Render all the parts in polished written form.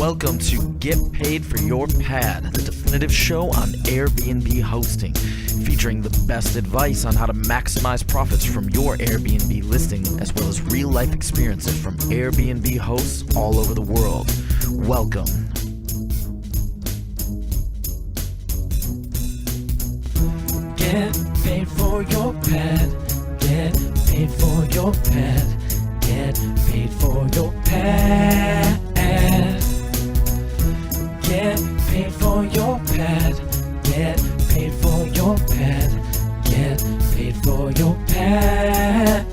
welcome to Get Paid for Your Pad, the definitive show on Airbnb hosting, featuring the best advice on how to maximize profits from your Airbnb listing, as well as real-life experiences from Airbnb hosts all over the world. Welcome. Get paid for your pad. Get paid for your pad. Get paid for your pad. Get paid for your pad. Get paid for your pad. Get paid for your pad.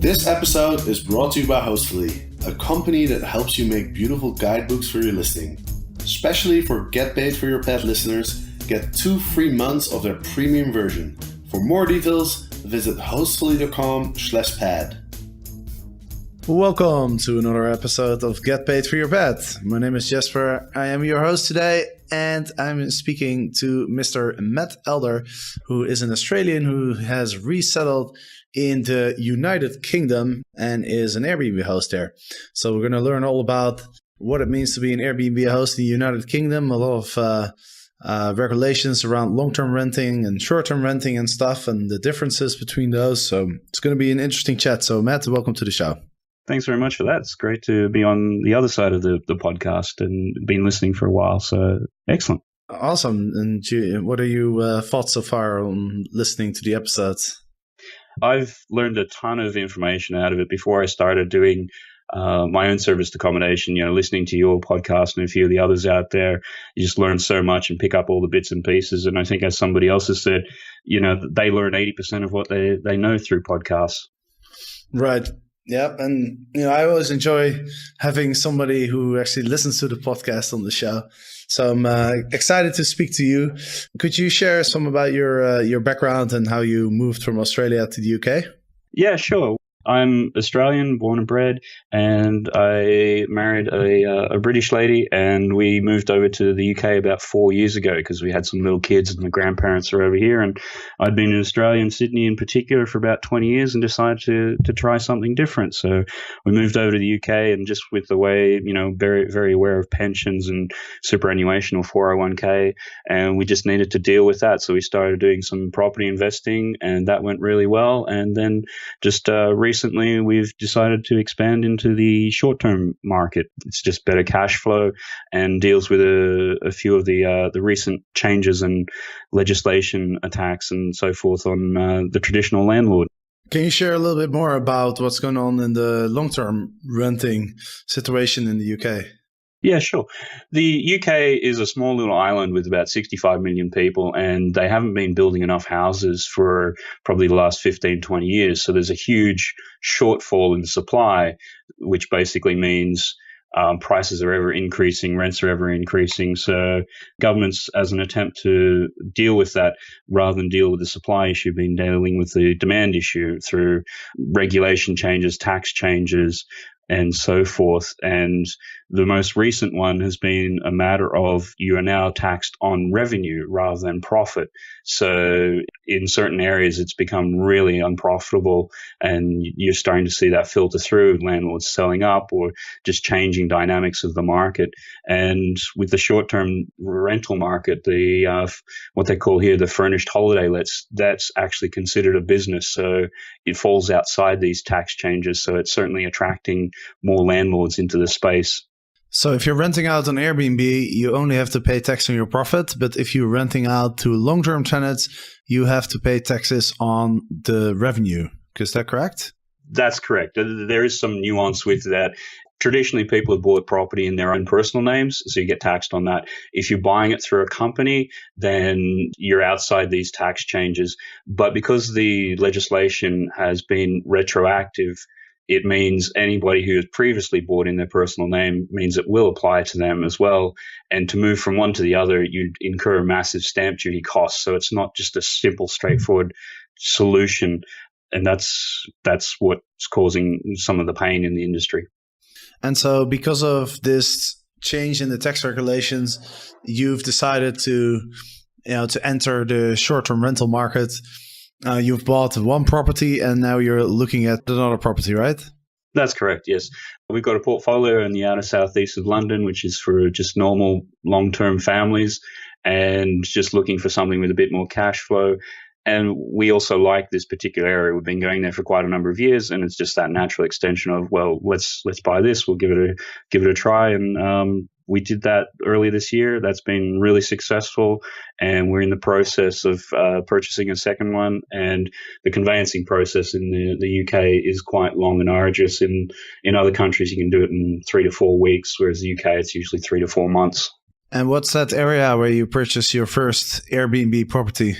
This episode is brought to you by Hostfully, a company that helps you make beautiful guidebooks for your listing. Especially for Get Paid for Your Pad listeners, get 2 free months of their premium version. For more details, visit hostfully.com/pad. Welcome to another episode of Get Paid for Your Pad. My name is Jesper. I am your host today, and I'm speaking to Mr. Matt Elder, who is an Australian who has resettled in the United Kingdom and is an Airbnb host there. So we're going to learn all about what it means to be an Airbnb host in the United Kingdom, a lot of regulations around long-term renting and short-term renting and stuff, and the differences between those. So it's going to be an interesting chat. So Matt, welcome to the show. Thanks very much for that. It's great to be on the other side of the podcast and been listening for a while. So excellent. Awesome. And what are your thoughts so far on listening to the episodes? I've learned a ton of information out of it before I started doing my own serviced accommodation. Listening to your podcast and a few of the others out there, you just learn so much and pick up all the bits and pieces. And I think, as somebody else has said, they learn 80% of what they know through podcasts. Right. Yeah. And, I always enjoy having somebody who actually listens to the podcast on the show. So I'm excited to speak to you. Could you share some about your background and how you moved from Australia to the UK? Yeah, sure. I'm Australian, born and bred, and I married a British lady, and we moved over to the UK about 4 years ago because we had some little kids and the grandparents are over here. And I'd been in Australia and Sydney in particular for about 20 years and decided to try something different. So we moved over to the UK, and just with the way, very, very aware of pensions and superannuation or 401k, and we just needed to deal with that. So we started doing some property investing, and that went really well. And then just recently, we've decided to expand into the short-term market. It's just better cash flow and deals with a few of the recent changes and legislation attacks and so forth on the traditional landlord. Can you share a little bit more about what's going on in the long-term renting situation in the UK? Yeah, sure. The UK is a small little island with about 65 million people, and they haven't been building enough houses for probably the last 15, 20 years. So there's a huge shortfall in supply, which basically means prices are ever increasing, rents are ever increasing. So governments, as an attempt to deal with that, rather than deal with the supply issue, have been dealing with the demand issue through regulation changes, tax changes, and so forth. And the most recent one has been a matter of you are now taxed on revenue rather than profit. So in certain areas, it's become really unprofitable, and you're starting to see that filter through, landlords selling up or just changing dynamics of the market. And with the short-term rental market, the what they call here the furnished holiday lets, that's actually considered a business. So it falls outside these tax changes. So it's certainly attracting more landlords into the space. So if you're renting out on Airbnb, you only have to pay tax on your profit. But if you're renting out to long-term tenants, you have to pay taxes on the revenue. Is that correct? That's correct. There is some nuance with that. Traditionally, people have bought property in their own personal names, so you get taxed on that. If you're buying it through a company, then you're outside these tax changes. But because the legislation has been retroactive, it means anybody who has previously bought in their personal name means it will apply to them as well. And to move from one to the other, you'd incur massive stamp duty costs. So it's not just a simple, straightforward solution. And that's what's causing some of the pain in the industry. And so because of this change in the tax regulations, you've decided to enter the short-term rental market. You've bought one property and now you're looking at another property, right? That's correct, yes. We've got a portfolio in the outer southeast of London, which is for just normal long-term families and just looking for something with a bit more cash flow. And we also like this particular area. We've been going there for quite a number of years, and it's just that natural extension of, well, let's buy this. We'll give it a try. And we did that earlier this year. That's been really successful, and we're in the process of purchasing a second one. And the conveyancing process in the UK is quite long and arduous. In other countries, you can do it in 3 to 4 weeks, whereas the UK, it's usually 3 to 4 months. And what's that area where you purchased your first Airbnb property?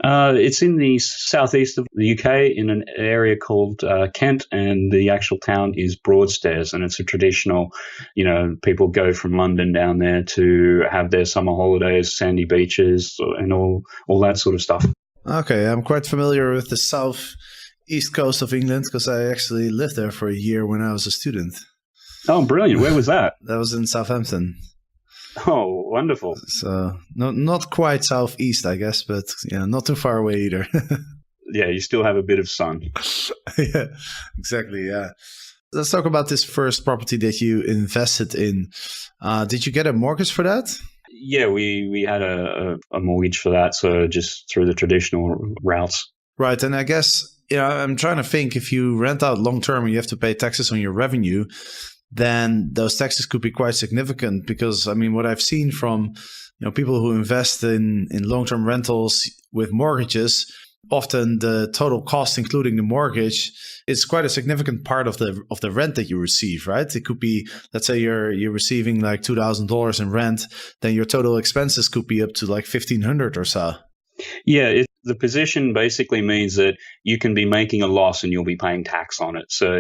It's in the southeast of the UK in an area called Kent, and the actual town is Broadstairs, and it's a traditional, people go from London down there to have their summer holidays, sandy beaches, and all that sort of stuff. Okay, I'm quite familiar with the southeast coast of England because I actually lived there for a year when I was a student. Oh, brilliant. Where was that? That was in Southampton. Oh, wonderful. So not quite southeast, I guess, but not too far away either. Yeah, you still have a bit of sun. Yeah, exactly. Yeah. Let's talk about this first property that you invested in. Did you get a mortgage for that? Yeah, we had a mortgage for that, so just through the traditional routes. Right, and I guess I'm trying to think, if you rent out long term and you have to pay taxes on your revenue, then those taxes could be quite significant, because what I've seen from people who invest in long-term rentals with mortgages, often the total cost, including the mortgage, is quite a significant part of the rent that you receive, right? It could be, let's say you're receiving like $2,000 in rent, then your total expenses could be up to like $1,500 or so. Yeah, the position basically means that you can be making a loss and you'll be paying tax on it. So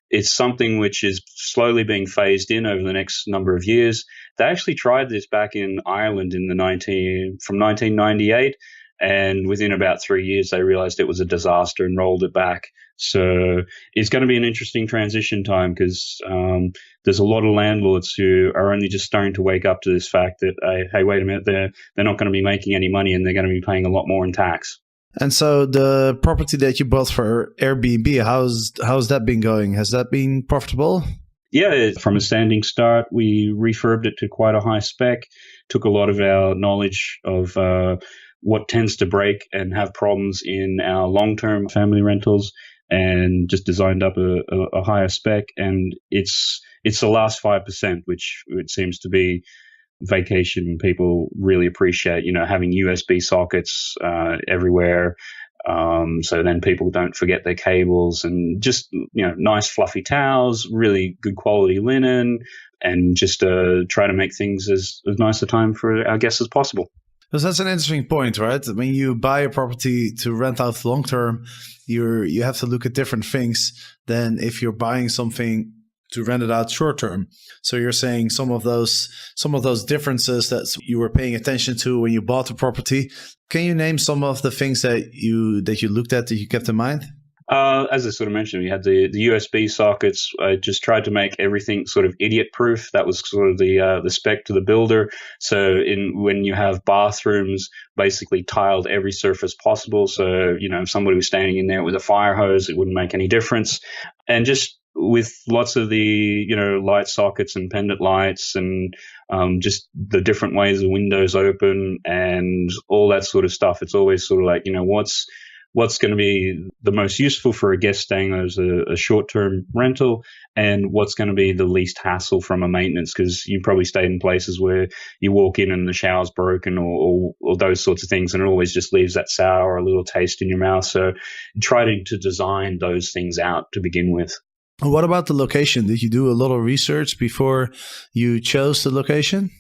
it's something which is slowly being phased in over the next number of years. They actually tried this back in Ireland from 1998, and within about 3 years they realized it was a disaster and rolled it back. So it's going to be an interesting transition time, because there's a lot of landlords who are only just starting to wake up to this fact that, hey, wait a minute, they're not going to be making any money and they're going to be paying a lot more in tax. And so the property that you bought for Airbnb, how's that been going? Has that been profitable? Yeah, from a standing start, we refurbed it to quite a high spec, took a lot of our knowledge of what tends to break and have problems in our long-term family rentals, and just designed up a higher spec. And it's the last 5%, which it seems to be vacation people really appreciate, having USB sockets everywhere, so then people don't forget their cables, and just nice fluffy towels, really good quality linen, and just try to make things as nice a time for our guests as possible. Because that's an interesting point, right? When you buy a property to rent out long term, you have to look at different things than if you're buying something to rent it out short term. So you're saying some of those differences that you were paying attention to when you bought the property. Can you name some of the things that you looked at, that you kept in mind? As I sort of mentioned, we had the USB sockets. I just tried to make everything sort of idiot-proof. That was sort of the spec to the builder. So when you have bathrooms, basically tiled every surface possible. So, if somebody was standing in there with a fire hose, it wouldn't make any difference. And just with lots of the, light sockets and pendant lights, and just the different ways the windows open and all that sort of stuff. It's always sort of like, what's going to be the most useful for a guest staying as a short-term rental, and what's going to be the least hassle from a maintenance, because you probably stayed in places where you walk in and the shower's broken or those sorts of things, and it always just leaves that sour or a little taste in your mouth. So trying to design those things out to begin with. What about the location? Did you do a lot of research before you chose the location?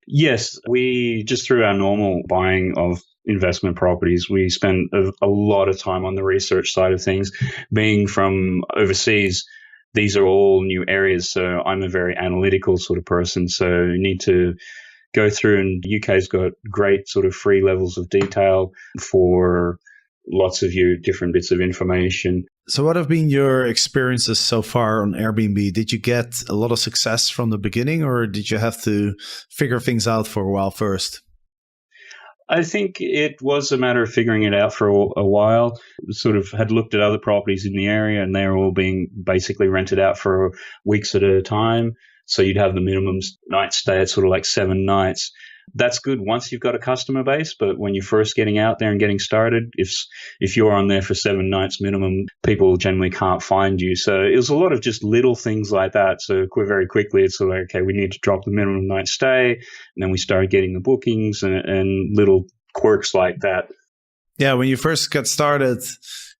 Yes, we just through our normal buying of investment properties, we spend a lot of time on the research side of things. Being from overseas, these are all new areas, so I'm a very analytical sort of person, so you need to go through, and the UK's got great sort of free levels of detail for lots of your different bits of information. So what have been your experiences so far on Airbnb? Did you get a lot of success from the beginning, or did you have to figure things out for a while first? I think it was a matter of figuring it out for a while. Sort of had looked at other properties in the area, and they were all being basically rented out for weeks at a time. So you'd have the minimum night stay at sort of like 7 nights. That's good once you've got a customer base, but when you're first getting out there and getting started, if you're on there for 7 nights minimum, people generally can't find you. So it was a lot of just little things like that. So very quickly, it's sort of like, okay, we need to drop the minimum night stay, and then we started getting the bookings and little quirks like that. Yeah, when you first get started,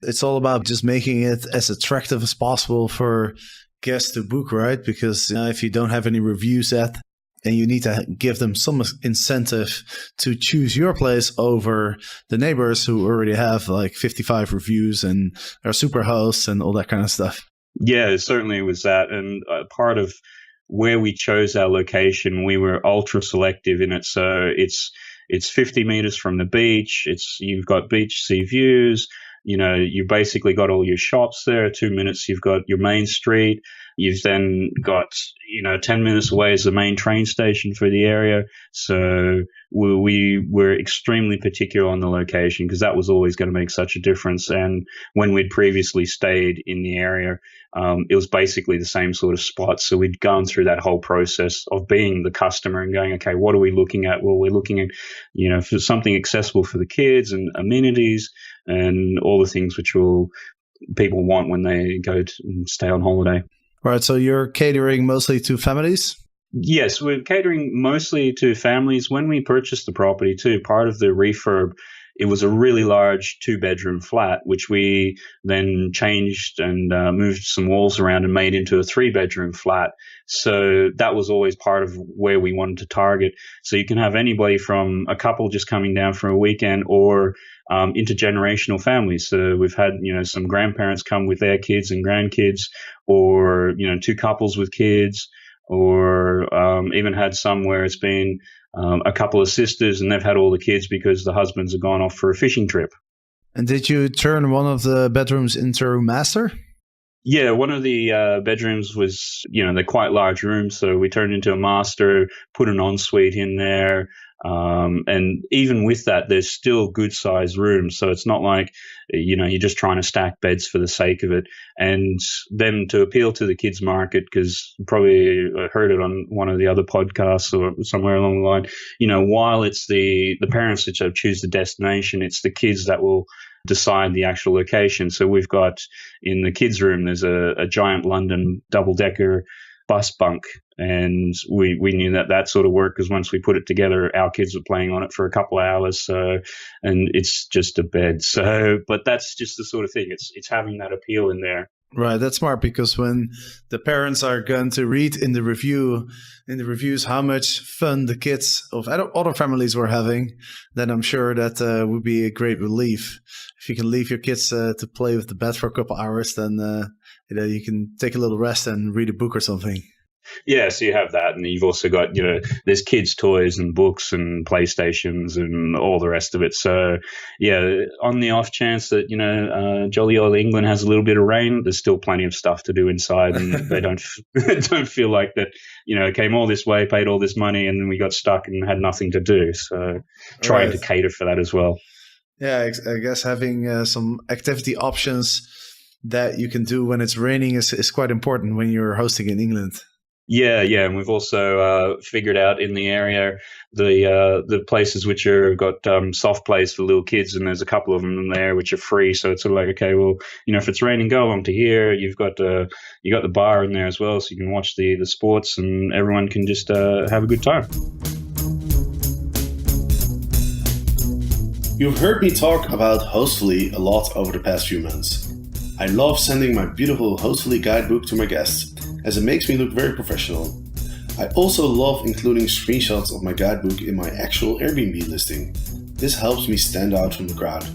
it's all about just making it as attractive as possible for guests to book, right? Because if you don't have any reviews yet, and you need to give them some incentive to choose your place over the neighbors who already have like 55 reviews and are super hosts and all that kind of stuff. Yeah, certainly it was that. And part of where we chose our location, we were ultra selective in it. So it's 50 meters from the beach. You've got beach sea views. You basically got all your shops there. 2 minutes, you've got your main street. You've then got, 10 minutes away is the main train station for the area. So we were extremely particular on the location because that was always going to make such a difference. And when we'd previously stayed in the area, it was basically the same sort of spot. So we'd gone through that whole process of being the customer and going, okay, what are we looking at? Well, we're looking at, for something accessible for the kids and amenities and all the things which people want when they go to stay on holiday. Right. So you're catering mostly to families? Yes, we're catering mostly to families. When we purchased the property too, part of the refurb, it was a really large 2-bedroom flat, which we then changed and moved some walls around and made into a 3-bedroom flat. So that was always part of where we wanted to target. So you can have anybody from a couple just coming down for a weekend or intergenerational families. So we've had, some grandparents come with their kids and grandkids, or, 2 couples with kids, or even had some where it's been a couple of sisters and they've had all the kids because the husbands have gone off for a fishing trip. And did you turn one of the bedrooms into a master? Yeah, one of the bedrooms was, they're quite large rooms. So we turned into a master, put an ensuite in there. And even with that, there's still good sized rooms. So it's not like, you're just trying to stack beds for the sake of it. And then to appeal to the kids market, because probably I heard it on one of the other podcasts or somewhere along the line, while it's the parents that choose the destination, it's the kids that will decide the actual location. So we've got in the kids' room, there's a giant London double-decker bus bunk, and we knew that sort of worked because once we put it together, our kids were playing on it for a couple of hours. So, and it's just a bed. So, but that's just the sort of thing. It's having that appeal in there. Right, that's smart, because when the parents are going to read in the reviews how much fun the kids of other families were having, then I'm sure that would be a great relief. If you can leave your kids to play with the bed for a couple hours, then you can take a little rest and read a book or something. Yeah, so you have that, and you've also got, there's kids' toys and books and PlayStations and all the rest of it. So, yeah, on the off chance that, jolly old England has a little bit of rain, there's still plenty of stuff to do inside, and they don't feel like that, came all this way, paid all this money, and then we got stuck and had nothing to do. So trying to cater for that as well. Yeah, I guess having some activity options that you can do when it's raining is quite important when you're hosting in England. Yeah, and we've also figured out in the area the places which are got soft plays for little kids, and there's a couple of them there which are free. So it's sort of like, okay, well, if it's raining, go along to here. You've got the bar in there as well, so you can watch the sports, and everyone can just have a good time. You've heard me talk about Hostfully a lot over the past few months. I love sending my beautiful Hostfully guidebook to my guests, as it makes me look very professional. I also love including screenshots of my guidebook in my actual Airbnb listing. This helps me stand out from the crowd.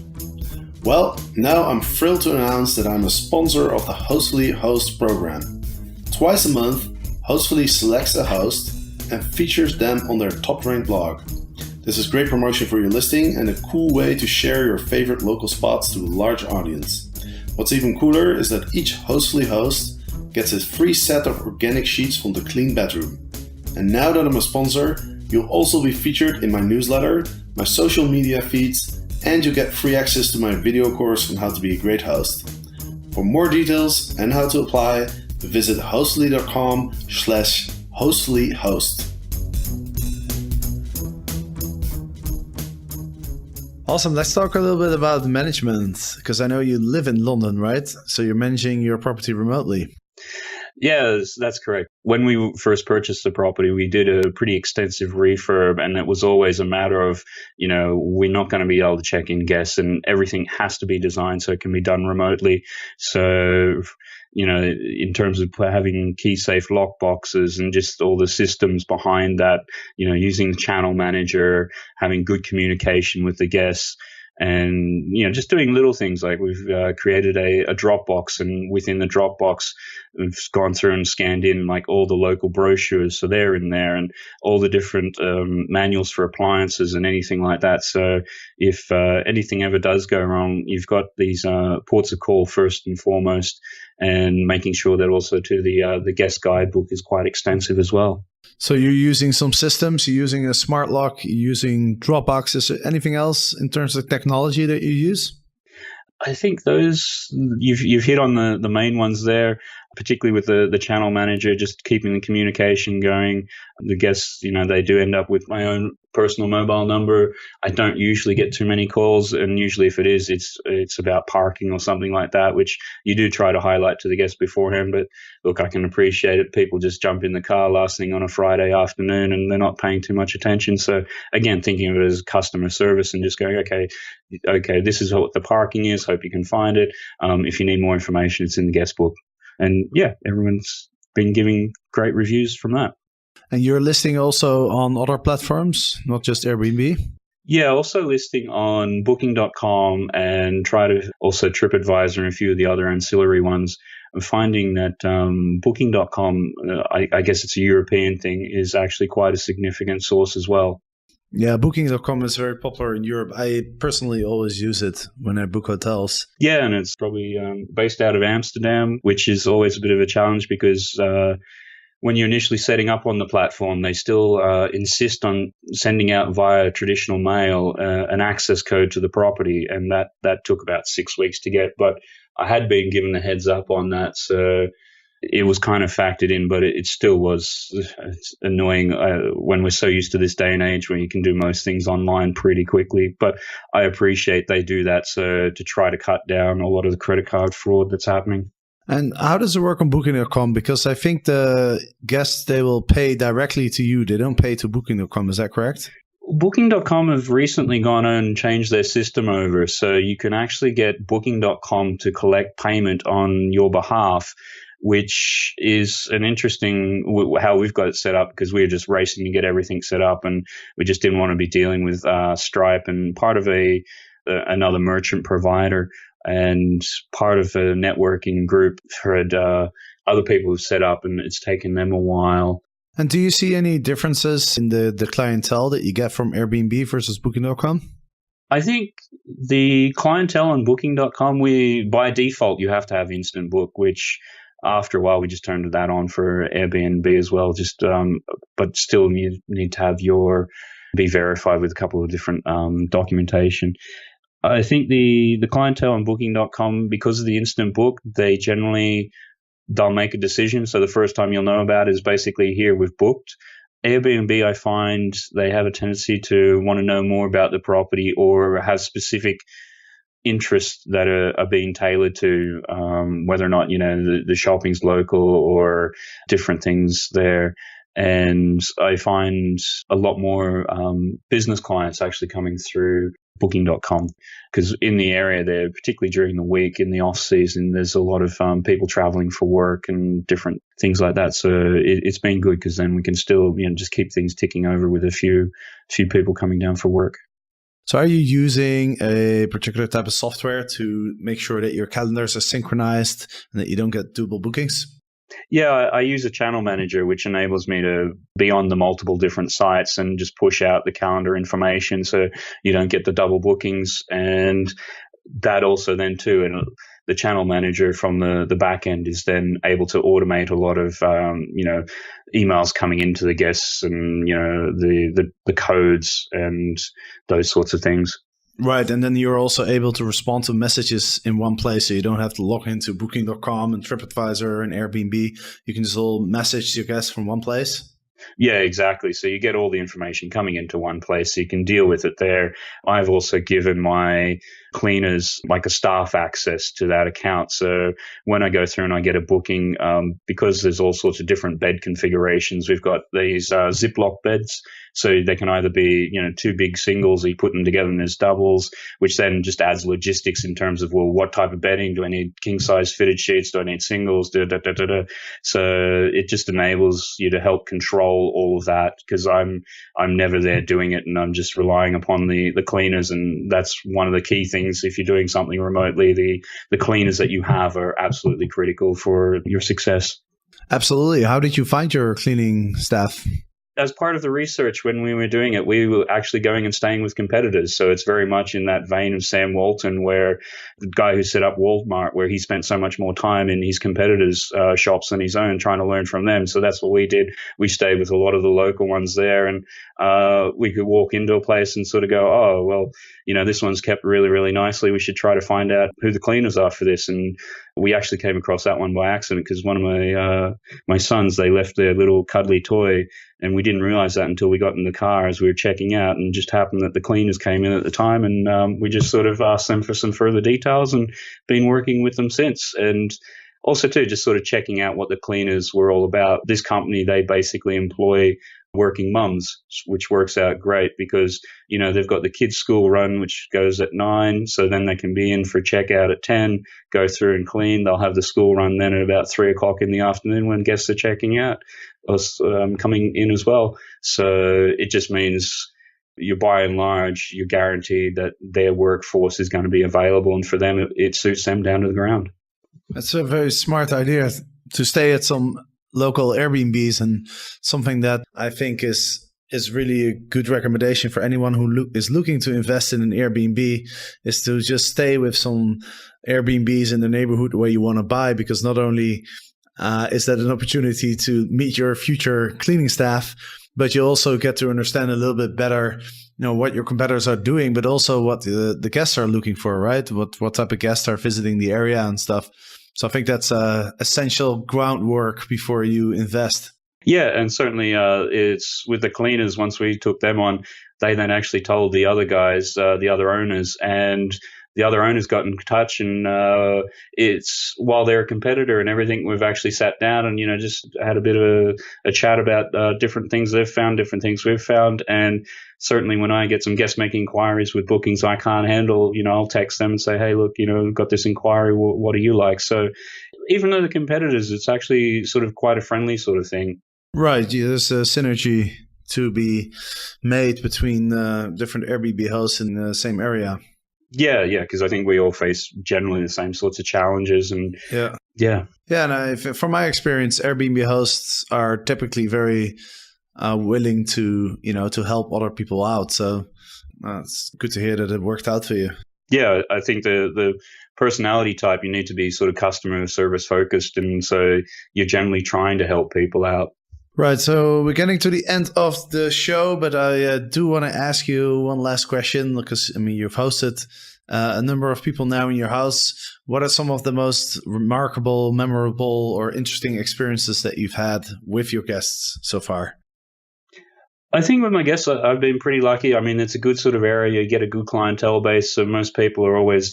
Well, now I'm thrilled to announce that I'm a sponsor of the Hostfully Host program. Twice a month, Hostfully selects a host and features them on their top-ranked blog. This is great promotion for your listing and a cool way to share your favorite local spots to a large audience. What's even cooler is that each Hostfully host gets a free set of organic sheets from the clean bedroom. And now that I'm a sponsor, you'll also be featured in my newsletter my social media feeds, and you get free access to my video course on how to be a great host. For more details and how to apply, visit hostly.com/hostlyhost. Awesome. Let's talk a little bit about management, because I know you live in London, right? So you're managing your property remotely. Yeah, that's correct. When we first purchased the property, we did a pretty extensive refurb, and it was always a matter of, we're not going to be able to check in guests, and everything has to be designed so it can be done remotely. So, in terms of having key safe lock boxes and just all the systems behind that, using the channel manager, having good communication with the guests, and, just doing little things like we've created a Dropbox, and within the Dropbox, we've gone through and scanned in like all the local brochures. So they're in there, and all the different manuals for appliances and anything like that. So if anything ever does go wrong, you've got these ports of call first and foremost, and making sure that also to the guest guidebook is quite extensive as well. So you're using some systems, you're using a smart lock, you're using Dropbox. Is there anything else in terms of technology that you use? I think those you've hit on the main ones there, particularly with the channel manager, just keeping the communication going. The guests, they do end up with my own personal mobile number. I don't usually get too many calls, and usually if it is, it's about parking or something like that, which you do try to highlight to the guests beforehand. But look, I can appreciate it. People just jump in the car last thing on a Friday afternoon, and they're not paying too much attention. So again, thinking of it as customer service and just going, okay, this is what the parking is. Hope you can find it. If you need more information, it's in the guest book. And yeah, everyone's been giving great reviews from that. And you're listing also on other platforms, not just Airbnb? Yeah, also listing on Booking.com, and try to also TripAdvisor and a few of the other ancillary ones. I'm finding that Booking.com, I guess it's a European thing, is actually quite a significant source as well. Yeah, Booking.com is very popular in Europe. I personally always use it when I book hotels. Yeah, and it's probably based out of Amsterdam, which is always a bit of a challenge because when you're initially setting up on the platform, they still insist on sending out via traditional mail an access code to the property, and that took about 6 weeks to get. But I had been given the heads up on that, so it was kind of factored in, but it still was annoying when we're so used to this day and age where you can do most things online pretty quickly. But I appreciate they do that so to try to cut down a lot of the credit card fraud that's happening. And how does it work on Booking.com? Because I think the guests, they will pay directly to you. They don't pay to Booking.com. Is that correct? Booking.com have recently gone and changed their system over. So you can actually get Booking.com to collect payment on your behalf, which is an interesting how we've got it set up, because we're just racing to get everything set up, and we just didn't want to be dealing with Stripe and part of another merchant provider and part of a networking group had other people who've set up, and it's taken them a while. And do you see any differences in the clientele that you get from Airbnb versus Booking.com? I think the clientele on Booking.com, by default, you have to have instant book, which after a while we just turned that on for Airbnb as well. But still you need to have be verified with a couple of different documentation. I think the clientele on Booking.com, because of the instant book, they'll make a decision. So the first time you'll know about it is basically here, we've booked. Airbnb, I find they have a tendency to want to know more about the property or have specific interests that are being tailored to whether or not, the shopping's local or different things there. And I find a lot more business clients actually coming through Booking.com, because in the area there, particularly during the week in the off season, there's a lot of people traveling for work and different things like that. So it's been good, because then we can still just keep things ticking over with a few people coming down for work. So are you using a particular type of software to make sure that your calendars are synchronized and that you don't get double bookings? Yeah, I use a channel manager, which enables me to be on the multiple different sites and just push out the calendar information so you don't get the double bookings. And that also then too, and the channel manager from the back end is then able to automate a lot of, emails coming into the guests and, the codes and those sorts of things. Right, and then you're also able to respond to messages in one place, so you don't have to log into Booking.com and TripAdvisor and Airbnb. You can just all message your guests from one place. Yeah, exactly. So you get all the information coming into one place, so you can deal with it there. I've also given my cleaners like a staff access to that account. So when I go through and I get a booking, because there's all sorts of different bed configurations, we've got these Ziploc beds. So they can either be, two big singles, or you put them together and there's doubles, which then just adds logistics in terms of, well, what type of bedding? Do I need king size fitted sheets? Do I need singles? So it just enables you to help control all of that, because I'm never there doing it, and I'm just relying upon the cleaners. And that's one of the key things. If you're doing something remotely, the cleaners that you have are absolutely critical for your success. Absolutely. How did you find your cleaning staff? As part of the research, when we were doing it, we were actually going and staying with competitors. So it's very much in that vein of Sam Walton, where the guy who set up Walmart, where he spent so much more time in his competitors' shops than his own, trying to learn from them. So that's what we did. We stayed with a lot of the local ones there, and we could walk into a place and sort of go, oh, well, this one's kept really, really nicely. We should try to find out who the cleaners are for this. And we actually came across that one by accident, because one of my sons, they left their little cuddly toy, and we didn't realize that until we got in the car as we were checking out, and just happened that the cleaners came in at the time, and we just sort of asked them for some further details and been working with them since. And also too, just sort of checking out what the cleaners were all about. This company, they basically employ working mums, which works out great, because they've got the kids' school run, which goes at 9, so then they can be in for checkout at 10, go through and clean. They'll have the school run then at about 3 o'clock in the afternoon when guests are checking out or coming in as well. So it just means you, by and large, you're guaranteed that their workforce is going to be available, and for them it suits them down to the ground. That's a very smart idea, to stay at some local Airbnbs, and something that I think is really a good recommendation for anyone who is looking to invest in an Airbnb, is to just stay with some Airbnbs in the neighborhood where you want to buy, because not only is that an opportunity to meet your future cleaning staff, but you also get to understand a little bit better, what your competitors are doing, but also what the guests are looking for, right? What type of guests are visiting the area and stuff. So I think that's essential groundwork before you invest. Yeah, and certainly it's with the cleaners, once we took them on, they then actually told the other guys, the other owners, and the other owners got in touch, and it's, while they're a competitor and everything, we've actually sat down and, just had a bit of a chat about different things they've found, different things we've found. And certainly when I get some guest making inquiries with bookings I can't handle, I'll text them and say, hey, look, we've got this inquiry. What do you like? So even though the competitors, it's actually sort of quite a friendly sort of thing. Right. Yeah, there's a synergy to be made between different Airbnb hosts in the same area. Yeah, because I think we all face generally the same sorts of challenges, and yeah. And from my experience, Airbnb hosts are typically very willing to help other people out. So it's good to hear that it worked out for you. Yeah, I think the personality type, you need to be sort of customer service focused, and so you're generally trying to help people out. Right, so we're getting to the end of the show, but I do want to ask you one last question, because you've hosted a number of people now in your house. What are some of the most remarkable, memorable, or interesting experiences that you've had with your guests so far? I think with my guests, I've been pretty lucky. It's a good sort of area. You get a good clientele base, so most people are always,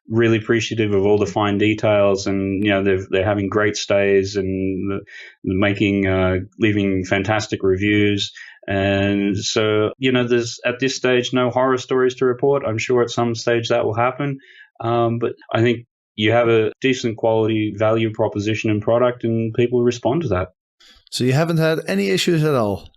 really appreciative of all the fine details, and they're having great stays and leaving fantastic reviews. And so there's at this stage no horror stories to report. I'm sure at some stage that will happen, but I think you have a decent quality value proposition and product, and people respond to that. So you haven't had any issues at all?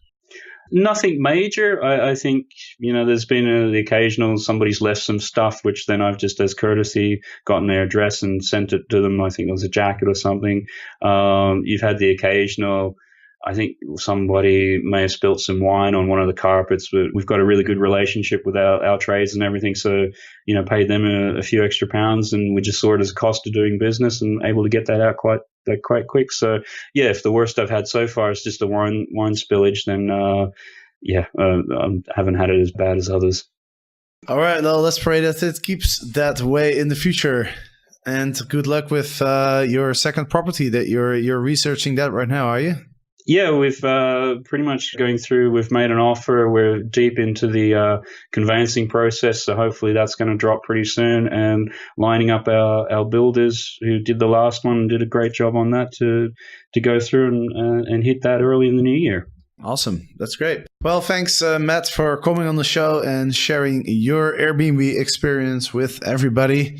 Nothing major. I think, there's been the occasional, somebody's left some stuff, which then I've just as courtesy gotten their address and sent it to them. I think it was a jacket or something. You've had the occasional I think somebody may have spilt some wine on one of the carpets, but we've got a really good relationship with our trades and everything. So, paid them a few extra pounds, and we just saw it as a cost of doing business and able to get that out quite quick. So, yeah, if the worst I've had so far is just a wine spillage, then I haven't had it as bad as others. All right, well, let's pray that it keeps that way in the future. And good luck with your second property that you're researching that right now, are you? Yeah, we've pretty much going through. We've made an offer. We're deep into the conveyancing process, so hopefully that's going to drop pretty soon. And lining up our builders who did the last one and did a great job on that to go through and hit that early in the new year. Awesome. That's great. Well, thanks, Matt, for coming on the show and sharing your Airbnb experience with everybody.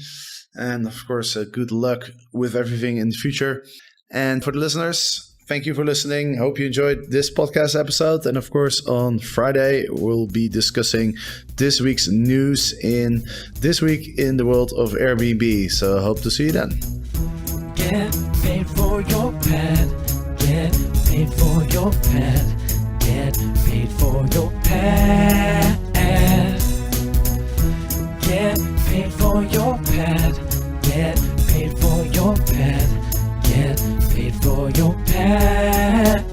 And of course, good luck with everything in the future. And for the listeners, thank you for listening. Hope you enjoyed this podcast episode. And of course, on Friday, we'll be discussing this week's news in This Week in the World of Airbnb. So I hope to see you then. Get paid for your pet. Get paid for your pet. Get paid for your pet. Get paid for your pet. Get paid for your pet. Get paid for your pet.